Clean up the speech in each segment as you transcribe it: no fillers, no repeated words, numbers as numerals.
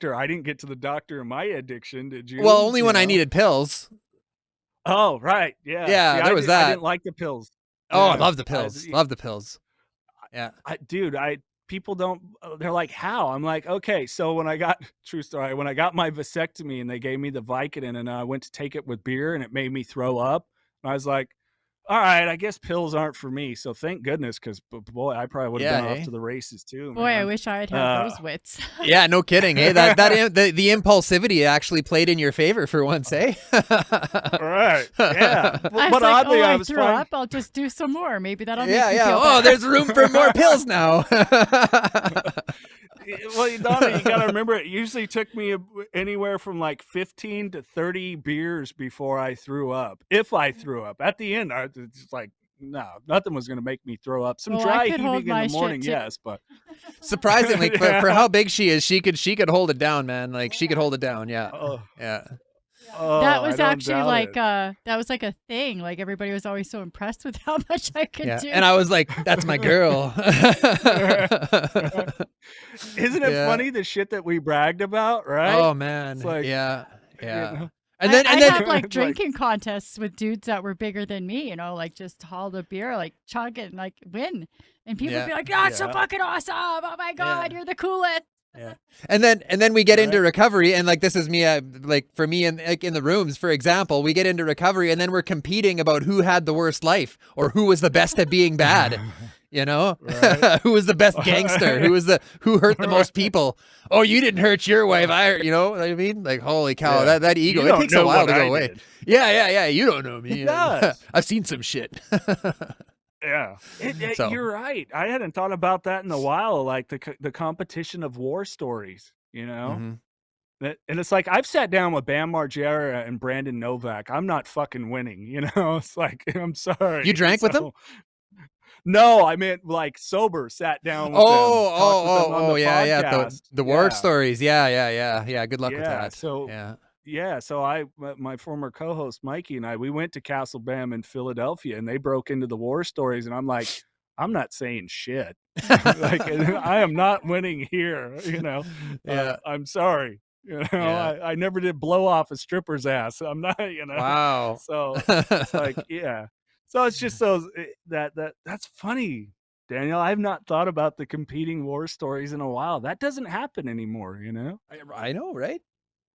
doctor. I didn't get to the doctor in my addiction, did Well, you? only You when I know? needed pills. Oh, right, yeah. See, Yeah, there was I that. didn't like the pills. Oh, I Yeah, love the pills. Love the pills. Yeah. dude, people don't they're like, "How?" I'm like, "Okay." So when I got true story, when I got my vasectomy and they gave me the Vicodin and I went to take it with beer and it made me throw up, I was like, "Alright, I guess pills aren't for me." So thank goodness, 'cause boy, I probably would have Yeah, been off eh? to the races too, Boy, I man. wish I had had those wits. Yeah, no kidding. Hey, the impulsivity actually played in your favor for once, eh? Right, yeah, I was but like, oddly, "Oh, I I was threw fine. up. I'll just do some more. Maybe that'll make Yeah, me yeah. feel Oh, better." there's room for more pills now. Well, Donna, you gotta remember it usually took me anywhere from like 15 to 30 beers before I threw up. If I threw up. At the end, it's like, no, nothing was gonna make me throw up. Some Oh, I dry could hold heaving in the my shit morning, too. yes, but Surprisingly, for yeah. how big she is, she could hold it down, man. Like she could hold it down. Yeah, Oh, yeah, oh, That I was don't actually doubt it. like, that was like a thing. Like everybody was always so impressed with how much I could yeah. do. And I was like, "That's my girl." Isn't it Yeah. funny the shit that we bragged about, right? Oh It's man. like, Yeah, you yeah. know, And then and I'd then have like it's like, drinking contests with dudes that were bigger than me, like just haul the beer, like chug it and like win. And people would yeah, be like, "Oh, it's so yeah, fucking awesome. Oh my God, yeah. you're the coolest." Yeah. And then we get into right. recovery and like this is me like for me and like in the rooms for example, we get into recovery and then we're competing about who had the worst life or who was the best at being bad, you know? Right. Who was the best gangster? Who hurt the most Right. people? Oh, you didn't hurt your wife. You know what I mean? Like holy cow, Yeah. that You ego, it don't takes a know while what to go I away. did. Yeah, yeah, yeah, you don't know It me. does. I've seen some shit. Yeah. So, You're right. I hadn't thought about that in a while, like the competition of war stories, you know? mhm. And it's like, I've sat down with Bam Margera and Brandon Novak. I'm not fucking winning, you know? It's like, I'm You sorry. drank with them? So no, I meant like sober, sat down with them, Oh, talked oh, with them on oh, the oh, yeah, yeah. The podcast. the war Yeah. stories. Yeah, yeah, yeah, yeah. Good luck with Yeah. that. So Yeah. yeah, so my former co-host Mikey and I, we went to Castle Bam in Philadelphia and they broke into the war stories and I'm like, I'm not saying shit. Like I am not winning here, you know. Yeah, I'm sorry. You know, yeah. I never did blow off a stripper's ass. I'm not, you know. Wow. So it's like, yeah. So it's just those that's funny, Daniel. I've not thought about the competing war stories in a while. That doesn't happen anymore, you know? I know, right?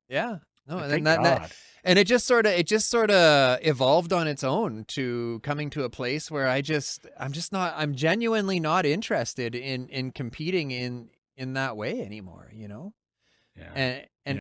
Yeah. No, and then Thank that God. and it just sort of evolved on its own to coming to a place where I'm genuinely not interested in competing in that way anymore, you know? Yeah. And